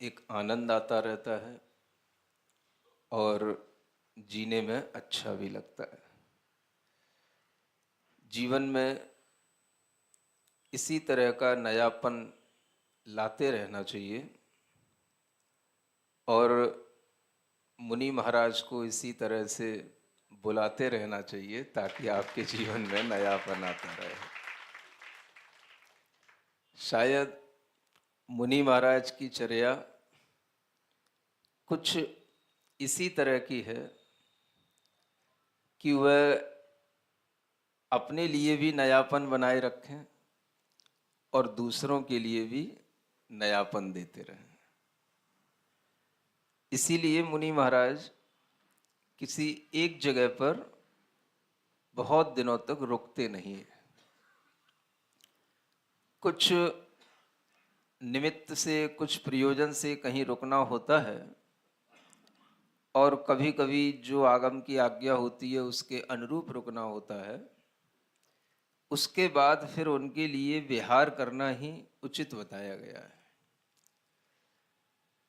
एक आनंद आता रहता है और जीने में अच्छा भी लगता है। जीवन में इसी तरह का नयापन लाते रहना चाहिए और मुनि महाराज को इसी तरह से बुलाते रहना चाहिए ताकि आपके जीवन में नयापन आता रहे। शायद मुनि महाराज की चर्या कुछ इसी तरह की है कि वह अपने लिए भी नयापन बनाए रखें और दूसरों के लिए भी नयापन देते रहें। इसीलिए मुनि महाराज किसी एक जगह पर बहुत दिनों तक रुकते नहीं है। कुछ निमित्त से, कुछ प्रयोजन से कहीं रुकना होता है और कभी कभी जो आगम की आज्ञा होती है उसके अनुरूप रुकना होता है। उसके बाद फिर उनके लिए विहार करना ही उचित बताया गया है।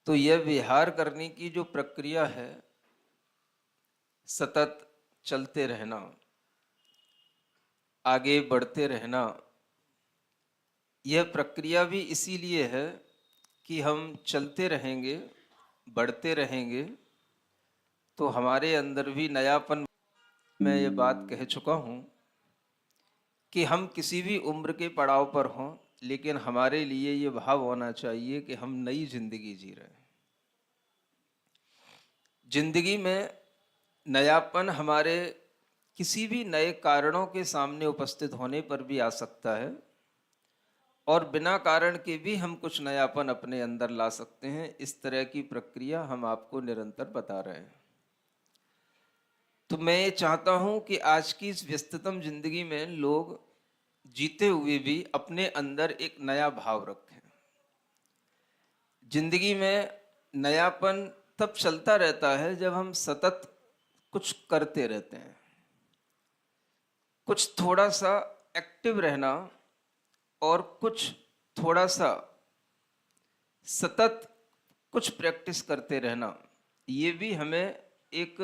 तो यह विहार करने की जो प्रक्रिया है, सतत चलते रहना, आगे बढ़ते रहना, यह प्रक्रिया भी इसीलिए है कि हम चलते रहेंगे, बढ़ते रहेंगे तो हमारे अंदर भी नयापन। मैं ये बात कह चुका हूँ कि हम किसी भी उम्र के पड़ाव पर हों, लेकिन हमारे लिए ये भाव होना चाहिए कि हम नई जिंदगी जी रहे हैं। जिंदगी में नयापन हमारे किसी भी नए कारणों के सामने उपस्थित होने पर भी आ सकता है और बिना कारण के भी हम कुछ नयापन अपने अंदर ला सकते हैं। इस तरह की प्रक्रिया हम आपको निरंतर बता रहे हैं। तो मैं ये चाहता हूं कि आज की इस व्यस्ततम जिंदगी में लोग जीते हुए भी अपने अंदर एक नया भाव रखें। जिंदगी में नयापन तब चलता रहता है जब हम सतत कुछ करते रहते हैं। कुछ थोड़ा सा एक्टिव रहना और कुछ थोड़ा सा सतत कुछ प्रैक्टिस करते रहना, ये भी हमें एक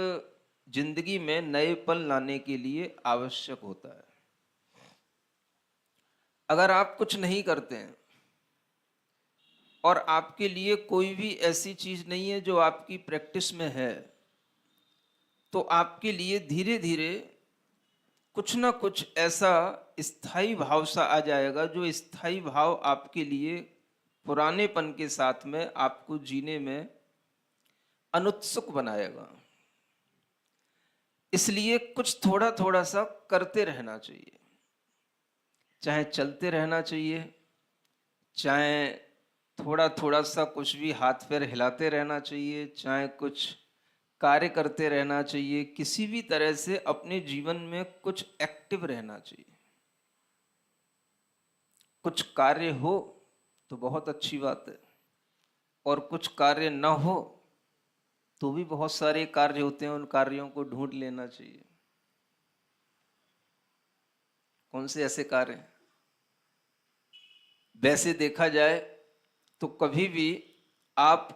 जिंदगी में नएपन लाने के लिए आवश्यक होता है। अगर आप कुछ नहीं करते हैं और आपके लिए कोई भी ऐसी चीज नहीं है जो आपकी प्रैक्टिस में है, तो आपके लिए धीरे धीरे कुछ ना कुछ ऐसा स्थायी भाव सा आ जाएगा जो स्थायी भाव आपके लिए पुरानेपन के साथ में आपको जीने में अनुत्सुक बनाएगा। इसलिए कुछ थोड़ा थोड़ा सा करते रहना चाहिए। चाहे चलते रहना चाहिए, चाहे थोड़ा थोड़ा सा कुछ भी हाथ पैर हिलाते रहना चाहिए, चाहे कुछ कार्य करते रहना चाहिए। किसी भी तरह से अपने जीवन में कुछ एक्टिव रहना चाहिए। कुछ कार्य हो तो बहुत अच्छी बात है और कुछ कार्य न हो तो भी बहुत सारे कार्य होते हैं, उन कार्यों को ढूंढ लेना चाहिए। कौन से ऐसे कार्य हैं? वैसे देखा जाए तो कभी भी आप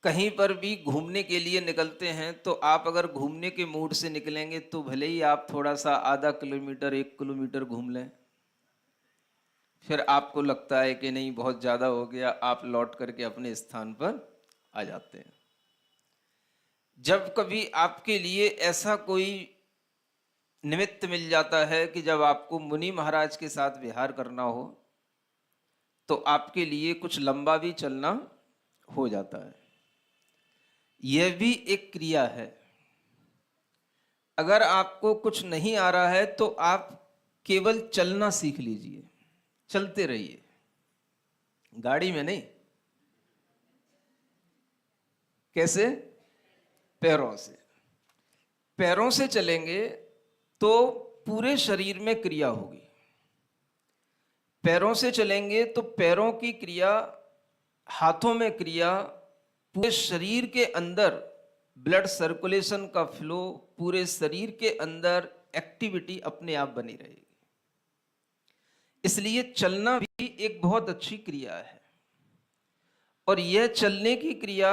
कहीं पर भी घूमने के लिए निकलते हैं तो आप अगर घूमने के मूड से निकलेंगे तो भले ही आप थोड़ा सा आधा किलोमीटर 1 किलोमीटर घूम लें, फिर आपको लगता है कि नहीं बहुत ज़्यादा हो गया, आप लौट करके अपने स्थान पर आ जाते हैं। जब कभी आपके लिए ऐसा कोई निमित्त मिल जाता है कि जब आपको मुनि महाराज के साथ विहार करना हो तो आपके लिए कुछ लंबा भी चलना हो जाता है। यह भी एक क्रिया है। अगर आपको कुछ नहीं आ रहा है तो आप केवल चलना सीख लीजिए, चलते रहिए, गाड़ी में नहीं। कैसे? पैरों से। पैरों से चलेंगे तो पूरे शरीर में क्रिया होगी। पैरों से चलेंगे तो पैरों की क्रिया, हाथों में क्रिया, पूरे शरीर के अंदर ब्लड सर्कुलेशन का फ्लो, पूरे शरीर के अंदर एक्टिविटी अपने आप बनी रहेगी। इसलिए चलना भी एक बहुत अच्छी क्रिया है। और यह चलने की क्रिया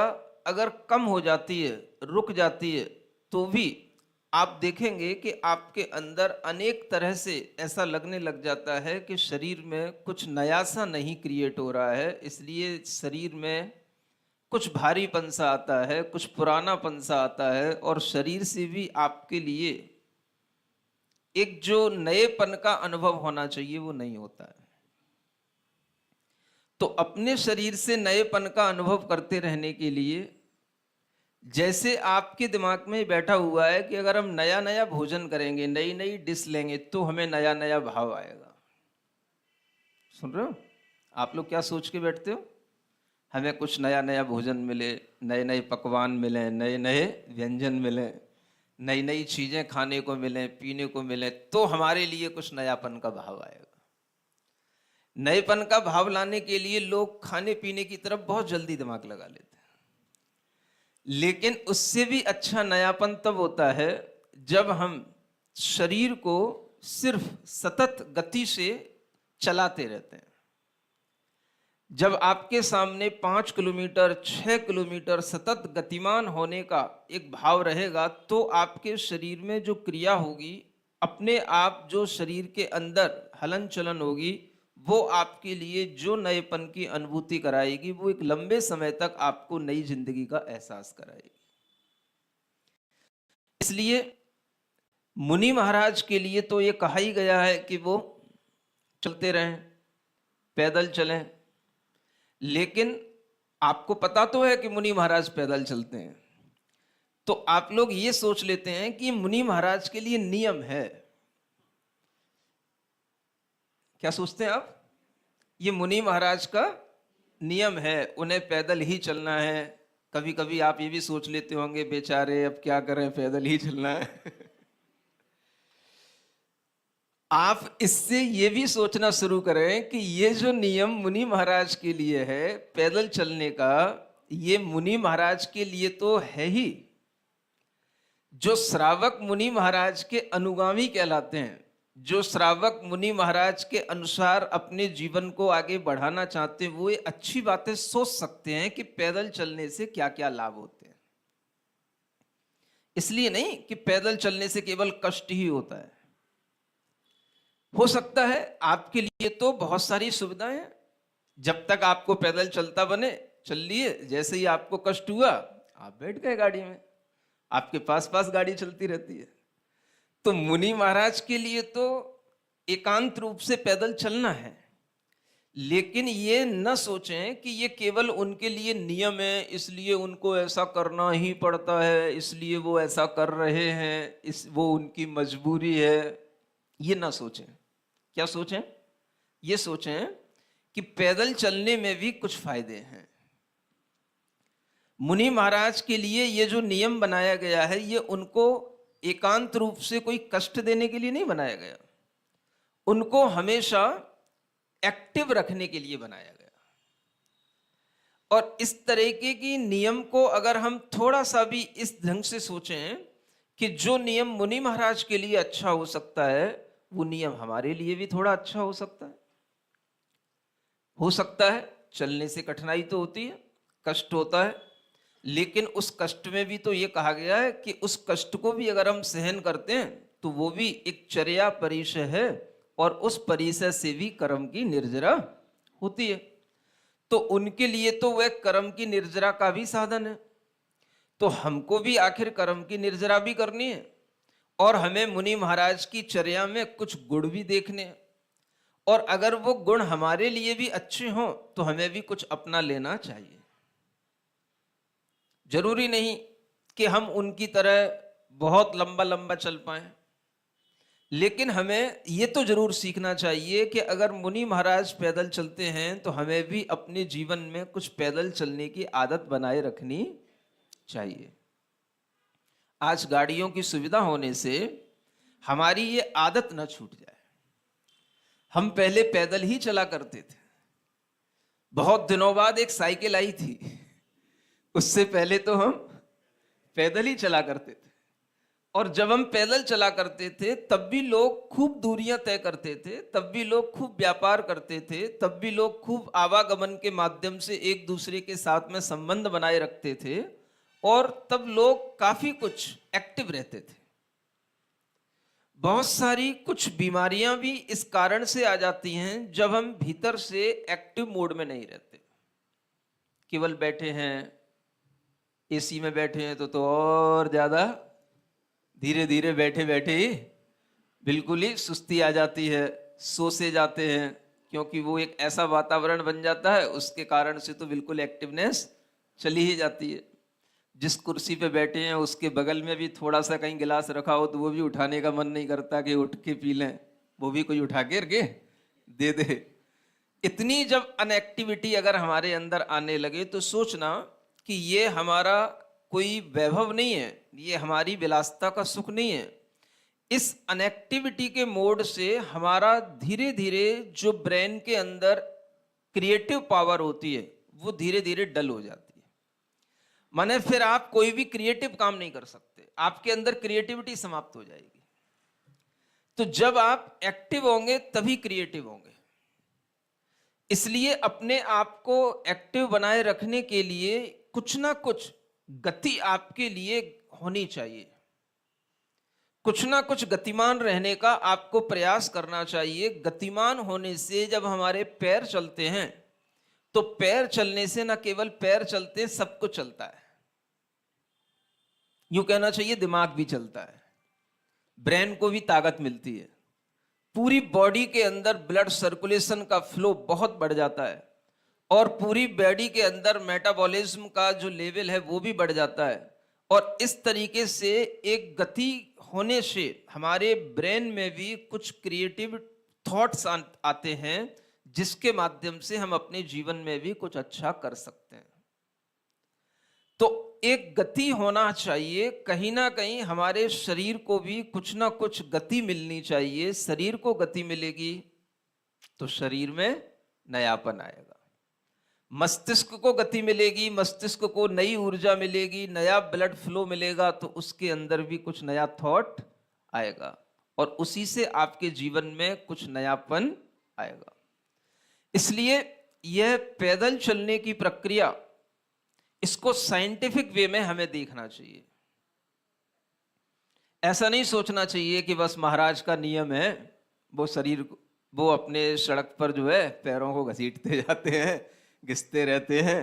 अगर कम हो जाती है, रुक जाती है, तो भी आप देखेंगे कि आपके अंदर अनेक तरह से ऐसा लगने लग जाता है कि शरीर में कुछ नया सा नहीं क्रिएट हो रहा है, इसलिए शरीर में कुछ भारीपन सा आता है, कुछ पुरानापन सा आता है, और शरीर से भी आपके लिए एक जो नएपन का अनुभव होना चाहिए वो नहीं होता है। तो अपने शरीर से नएपन का अनुभव करते रहने के लिए जैसे आपके दिमाग में बैठा हुआ है कि अगर हम नया नया भोजन करेंगे, नई नई डिश लेंगे, तो हमें नया नया भाव आएगा। सुन रहे हो? आप लोग क्या सोच के बैठते हो? हमें कुछ नया नया भोजन मिले, नए नए पकवान मिले, नए नए व्यंजन मिले, नई नई चीजें खाने को मिले, पीने को मिले, तो हमारे लिए कुछ नयापन का भाव आएगा। नएपन का भाव लाने के लिए लोग खाने पीने की तरफ बहुत जल्दी दिमाग लगा लेते हैं, लेकिन उससे भी अच्छा नयापन तब होता है जब हम शरीर को सिर्फ सतत गति से चलाते रहते हैं। जब आपके सामने 5 किलोमीटर 6 किलोमीटर सतत गतिमान होने का एक भाव रहेगा, तो आपके शरीर में जो क्रिया होगी, अपने आप जो शरीर के अंदर हलन चलन होगी, वो आपके लिए जो नएपन की अनुभूति कराएगी, वो एक लंबे समय तक आपको नई जिंदगी का एहसास कराएगी। इसलिए मुनि महाराज के लिए तो ये कहा ही गया है कि वो चलते रहें, पैदल चलें। लेकिन आपको पता तो है कि मुनि महाराज पैदल चलते हैं, तो आप लोग ये सोच लेते हैं कि मुनि महाराज के लिए नियम है। क्या सोचते हैं आप? ये मुनि महाराज का नियम है, उन्हें पैदल ही चलना है। कभी कभी आप ये भी सोच लेते होंगे, बेचारे अब क्या करें, पैदल ही चलना है। आप इससे ये भी सोचना शुरू करें कि ये जो नियम मुनि महाराज के लिए है पैदल चलने का, ये मुनि महाराज के लिए तो है ही। जो श्रावक मुनि महाराज के अनुगामी कहलाते हैं, जो श्रावक मुनि महाराज के अनुसार अपने जीवन को आगे बढ़ाना चाहते हैं, वो ये अच्छी बातें सोच सकते हैं कि पैदल चलने से क्या क्या लाभ होते हैं। इसलिए नहीं कि पैदल चलने से केवल कष्ट ही होता है। हो सकता है आपके लिए तो बहुत सारी सुविधाएं हैं। जब तक आपको पैदल चलता बने चल लिए, जैसे ही आपको कष्ट हुआ आप बैठ गए गाड़ी में, आपके पास पास गाड़ी चलती रहती है। तो मुनि महाराज के लिए तो एकांत रूप से पैदल चलना है, लेकिन ये न सोचें कि ये केवल उनके लिए नियम है, इसलिए उनको ऐसा करना ही पड़ता है, इसलिए वो ऐसा कर रहे हैं, वो उनकी मजबूरी है। ये ना सोचें। क्या सोचें? ये सोचें कि पैदल चलने में भी कुछ फायदे हैं। मुनि महाराज के लिए ये जो नियम बनाया गया है, ये उनको एकांत रूप से कोई कष्ट देने के लिए नहीं बनाया गया, उनको हमेशा एक्टिव रखने के लिए बनाया गया। और इस तरीके की नियम को अगर हम थोड़ा सा भी इस ढंग से सोचें कि जो नियम मुनि महाराज के लिए अच्छा हो सकता है, वो नियम हमारे लिए भी थोड़ा अच्छा हो सकता है। हो सकता है चलने से कठिनाई तो होती है, कष्ट होता है, लेकिन उस कष्ट में भी तो ये कहा गया है कि उस कष्ट को भी अगर हम सहन करते हैं तो वो भी एक चर्या परिचय है, और उस परिचय से भी कर्म की निर्जरा होती है। तो उनके लिए तो वह कर्म की निर्जरा का भी साधन है। तो हमको भी आखिर कर्म की निर्जरा भी करनी है, और हमें मुनि महाराज की चर्या में कुछ गुण भी देखने हैं। और अगर वो गुण हमारे लिए भी अच्छे हों तो हमें भी कुछ अपना लेना चाहिए। जरूरी नहीं कि हम उनकी तरह बहुत लंबा लंबा चल पाएं, लेकिन हमें ये तो जरूर सीखना चाहिए कि अगर मुनि महाराज पैदल चलते हैं तो हमें भी अपने जीवन में कुछ पैदल चलने की आदत बनाए रखनी चाहिए। आज गाड़ियों की सुविधा होने से हमारी ये आदत न छूट जाए। हम पहले पैदल ही चला करते थे, बहुत दिनों बाद एक साइकिल आई थी, उससे पहले तो हम पैदल ही चला करते थे। और जब हम पैदल चला करते थे तब भी लोग खूब दूरियां तय करते थे, तब भी लोग खूब व्यापार करते थे, तब भी लोग खूब आवागमन के माध्यम से एक दूसरे के साथ में संबंध बनाए रखते थे, और तब लोग काफी कुछ एक्टिव रहते थे। बहुत सारी कुछ बीमारियां भी इस कारण से आ जाती हैं जब हम भीतर से एक्टिव मोड में नहीं रहते, केवल बैठे हैं, एसी में बैठे हैं तो और ज्यादा धीरे धीरे बैठे बैठे ही बिल्कुल ही सुस्ती आ जाती है, सो से जाते हैं, क्योंकि वो एक ऐसा वातावरण बन जाता है, उसके कारण से तो बिल्कुल एक्टिवनेस चली ही जाती है। जिस कुर्सी पे बैठे हैं उसके बगल में भी थोड़ा सा कहीं गिलास रखा हो तो वो भी उठाने का मन नहीं करता कि उठ के पी लें, वो भी कोई उठा के दे दे। इतनी जब अनएक्टिविटी अगर हमारे अंदर आने लगे तो सोचना कि ये हमारा कोई वैभव नहीं है, ये हमारी विलासिता का सुख नहीं है। इस अनएक्टिविटी के मोड से हमारा धीरे धीरे जो ब्रेन के अंदर क्रिएटिव पावर होती है वो धीरे धीरे डल हो जाती है। माने फिर आप कोई भी क्रिएटिव काम नहीं कर सकते, आपके अंदर क्रिएटिविटी समाप्त हो जाएगी। तो जब आप एक्टिव होंगे तभी क्रिएटिव होंगे। इसलिए अपने आप को एक्टिव बनाए रखने के लिए कुछ ना कुछ गति आपके लिए होनी चाहिए, कुछ ना कुछ गतिमान रहने का आपको प्रयास करना चाहिए। गतिमान होने से जब हमारे पैर चलते हैं तो पैर चलने से ना केवल पैर चलते, सब कुछ चलता है। यूं कहना चाहिए दिमाग भी चलता है, ब्रेन को भी ताकत मिलती है, पूरी बॉडी के अंदर ब्लड सर्कुलेशन का फ्लो बहुत बढ़ जाता है, और पूरी बॉडी के अंदर मेटाबॉलिज्म का जो लेवल है वो भी बढ़ जाता है। और इस तरीके से एक गति होने से हमारे ब्रेन में भी कुछ क्रिएटिव थॉट्स आते हैं, जिसके माध्यम से हम अपने जीवन में भी कुछ अच्छा कर सकते हैं। तो एक गति होना चाहिए, कहीं ना कहीं हमारे शरीर को भी कुछ ना कुछ गति मिलनी चाहिए। शरीर को गति मिलेगी तो शरीर में नयापन आएगा, मस्तिष्क को गति मिलेगी, मस्तिष्क को नई ऊर्जा मिलेगी, नया ब्लड फ्लो मिलेगा, तो उसके अंदर भी कुछ नया थॉट आएगा, और उसी से आपके जीवन में कुछ नयापन आएगा। इसलिए यह पैदल चलने की प्रक्रिया, इसको साइंटिफिक वे में हमें देखना चाहिए। ऐसा नहीं सोचना चाहिए कि बस महाराज का नियम है, वो अपने सड़क पर जो है पैरों को घसीटते जाते हैं, घिसते रहते हैं,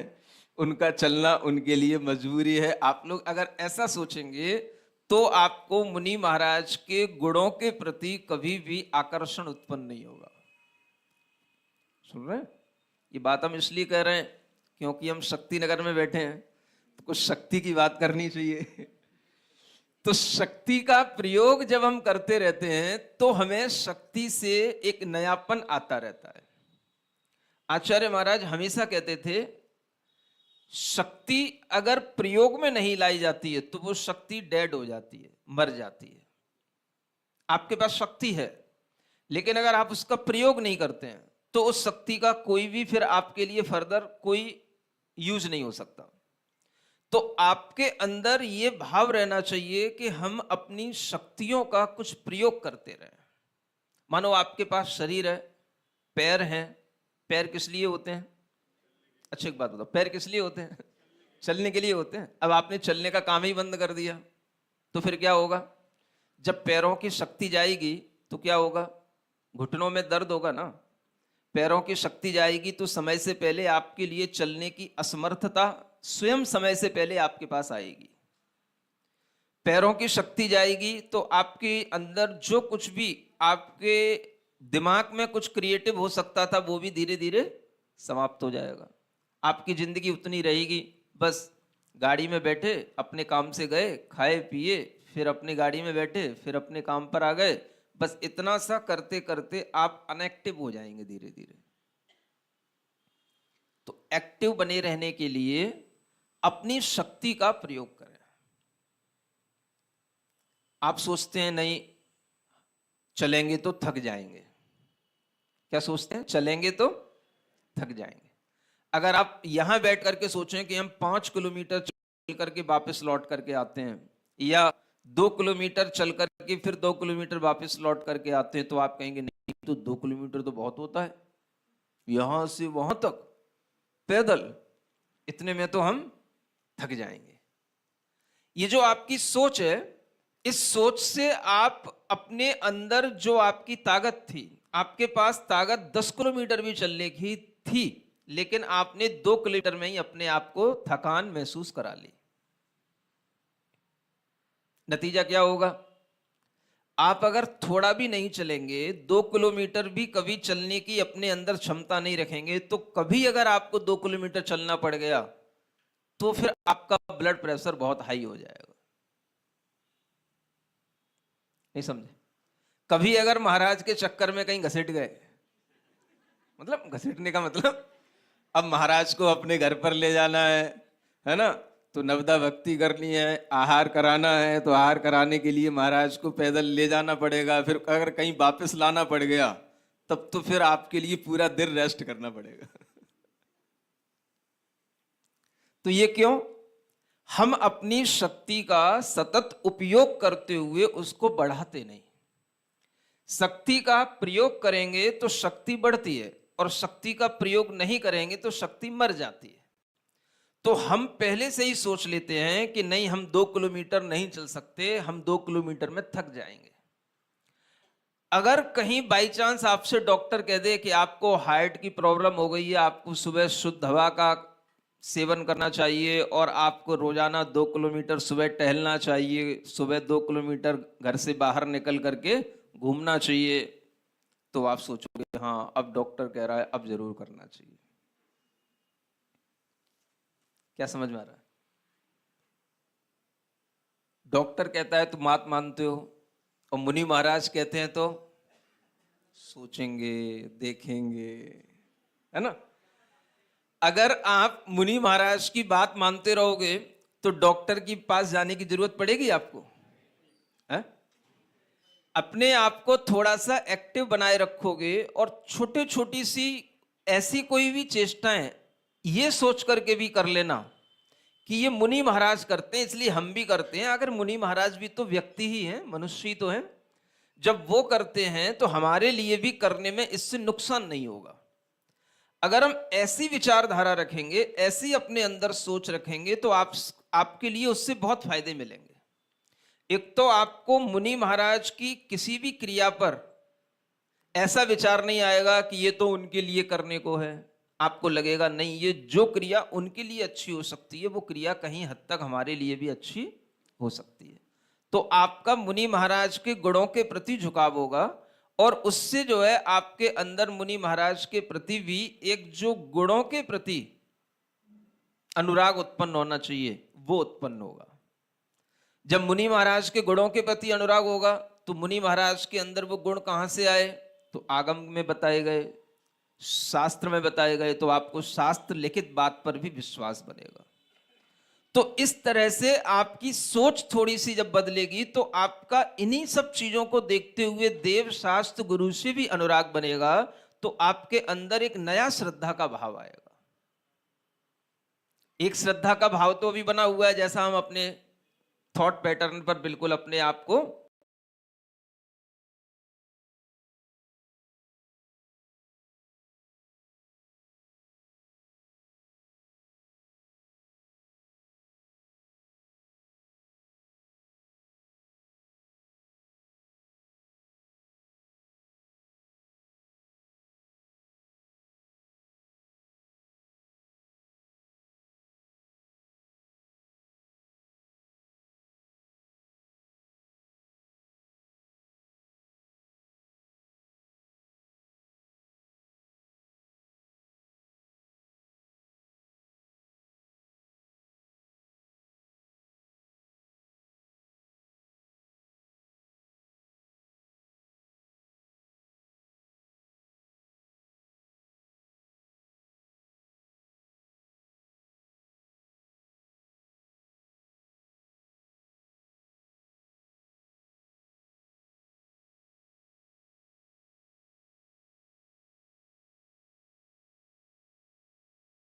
उनका चलना उनके लिए मजबूरी है। आप लोग अगर ऐसा सोचेंगे तो आपको मुनि महाराज के गुणों के प्रति कभी भी आकर्षण उत्पन्न नहीं होगा। सुन रहे हैं? ये बात हम इसलिए कह रहे हैं क्योंकि हम शक्ति नगर में बैठे हैं, तो कुछ शक्ति की बात करनी चाहिए। तो शक्ति का प्रयोग जब हम करते रहते हैं तो हमें शक्ति से एक नयापन आता रहता है। आचार्य महाराज हमेशा कहते थे, शक्ति अगर प्रयोग में नहीं लाई जाती है तो वो शक्ति डेड हो जाती है, मर जाती है। आपके पास शक्ति है, लेकिन अगर आप उसका प्रयोग नहीं करते हैं तो उस शक्ति का कोई भी फिर आपके लिए फर्दर कोई यूज नहीं हो सकता। तो आपके अंदर ये भाव रहना चाहिए कि हम अपनी शक्तियों का कुछ प्रयोग करते रहें। मानो आपके पास शरीर है, पैर हैं, पैर किस लिए होते हैं? अच्छा एक बात बताओ, पैर किस लिए होते हैं? चलने के लिए होते हैं। अब आपने चलने का काम ही बंद कर दिया तो फिर क्या होगा? जब पैरों की शक्ति जाएगी तो क्या होगा? घुटनों में दर्द होगा ना। पैरों की शक्ति जाएगी तो समय से पहले आपके लिए चलने की असमर्थता स्वयं समय से पहले आपके पास आएगी। पैरों की शक्ति जाएगी तो आपके अंदर जो कुछ भी आपके दिमाग में कुछ क्रिएटिव हो सकता था वो भी धीरे धीरे समाप्त हो जाएगा। आपकी जिंदगी उतनी रहेगी, बस गाड़ी में बैठे अपने काम से गए, खाए पिए, फिर अपनी गाड़ी में बैठे, फिर अपने काम पर आ गए, बस इतना सा करते करते आप अनएक्टिव हो जाएंगे धीरे धीरे। तो एक्टिव बने रहने के लिए अपनी शक्ति का प्रयोग करें। आप सोचते हैं नहीं चलेंगे तो थक जाएंगे, क्या सोचते हैं? चलेंगे तो थक जाएंगे। अगर आप यहां बैठ करके सोचें कि हम 5 किलोमीटर चल करके वापस लौट करके आते हैं, या 2 किलोमीटर चल करके फिर 2 किलोमीटर वापस लौट करके आते हैं, तो आप कहेंगे नहीं, तो 2 किलोमीटर तो बहुत होता है, यहां से वहां तक पैदल, इतने में तो हम थक जाएंगे। ये जो आपकी सोच है, इस सोच से आप अपने अंदर जो आपकी ताकत थी, आपके पास ताकत 10 किलोमीटर भी चलने की थी, लेकिन आपने 2 किलोमीटर में ही अपने आप को थकान महसूस करा ली। नतीजा क्या होगा? आप अगर थोड़ा भी नहीं चलेंगे, 2 किलोमीटर भी कभी चलने की अपने अंदर क्षमता नहीं रखेंगे, तो कभी अगर आपको 2 किलोमीटर चलना पड़ गया तो फिर आपका ब्लड प्रेशर बहुत हाई हो जाएगा। नहीं समझे? कभी अगर महाराज के चक्कर में कहीं घसीट गए, मतलब घसीटने का मतलब अब महाराज को अपने घर पर ले जाना है ना, तो नवदा भक्ति करनी है, आहार कराना है, तो आहार कराने के लिए महाराज को पैदल ले जाना पड़ेगा। फिर अगर कहीं वापस लाना पड़ गया, तब तो फिर आपके लिए पूरा दिन रेस्ट करना पड़ेगा। तो ये क्यों? हम अपनी शक्ति का सतत उपयोग करते हुए उसको बढ़ाते नहीं। शक्ति का प्रयोग करेंगे तो शक्ति बढ़ती है, और शक्ति का प्रयोग नहीं करेंगे तो शक्ति मर जाती है। तो हम पहले से ही सोच लेते हैं कि नहीं, हम 2 किलोमीटर नहीं चल सकते, हम 2 किलोमीटर में थक जाएंगे। अगर कहीं बाई चांस आपसे डॉक्टर कह दे कि आपको हार्ट की प्रॉब्लम हो गई है, आपको सुबह शुद्ध हवा का सेवन करना चाहिए और आपको रोजाना 2 किलोमीटर सुबह टहलना चाहिए, सुबह 2 किलोमीटर घर से बाहर निकल करके घूमना चाहिए, तो आप सोचोगे हाँ, अब डॉक्टर कह रहा है, अब जरूर करना चाहिए। क्या समझ में आ रहा है? डॉक्टर कहता है तो बात मानते हो, और मुनि महाराज कहते हैं तो सोचेंगे, देखेंगे, है ना? अगर आप मुनि महाराज की बात मानते रहोगे तो डॉक्टर के पास जाने की जरूरत पड़ेगी आपको? है? अपने आप को थोड़ा सा एक्टिव बनाए रखोगे, और छोटी छोटी सी ऐसी कोई भी चेष्टाएं ये सोच करके भी कर लेना कि ये मुनि महाराज करते हैं इसलिए हम भी करते हैं। अगर मुनि महाराज भी तो व्यक्ति ही हैं, मनुष्य ही तो हैं, जब वो करते हैं तो हमारे लिए भी करने में इससे नुकसान नहीं होगा। अगर हम ऐसी विचारधारा रखेंगे, ऐसी अपने अंदर सोच रखेंगे, तो आपके लिए उससे बहुत फायदे मिलेंगे। एक तो आपको मुनि महाराज की किसी भी क्रिया पर ऐसा विचार नहीं आएगा कि ये तो उनके लिए करने को है। आपको लगेगा नहीं, ये जो क्रिया उनके लिए अच्छी हो सकती है, वो क्रिया कहीं हद तक हमारे लिए भी अच्छी हो सकती है। तो आपका मुनि महाराज के गुणों के प्रति झुकाव होगा, और उससे जो है आपके अंदर मुनि महाराज के प्रति भी एक जो गुणों के प्रति अनुराग उत्पन्न होना चाहिए, वो उत्पन्न होगा। जब मुनि महाराज के गुणों के प्रति अनुराग होगा, तो मुनि महाराज के अंदर वो गुण कहां से आए? तो आगम में बताए गए, शास्त्र में बताए गए, तो आपको शास्त्र लिखित बात पर भी विश्वास बनेगा। तो इस तरह से आपकी सोच थोड़ी सी जब बदलेगी, तो आपका इन्हीं सब चीजों को देखते हुए देव, शास्त्र, गुरु से भी अनुराग बनेगा, तो आपके अंदर एक नया श्रद्धा का भाव आएगा। एक श्रद्धा का भाव तो अभी बना हुआ है, जैसा हम अपने थॉट पैटर्न पर बिल्कुल अपने आप को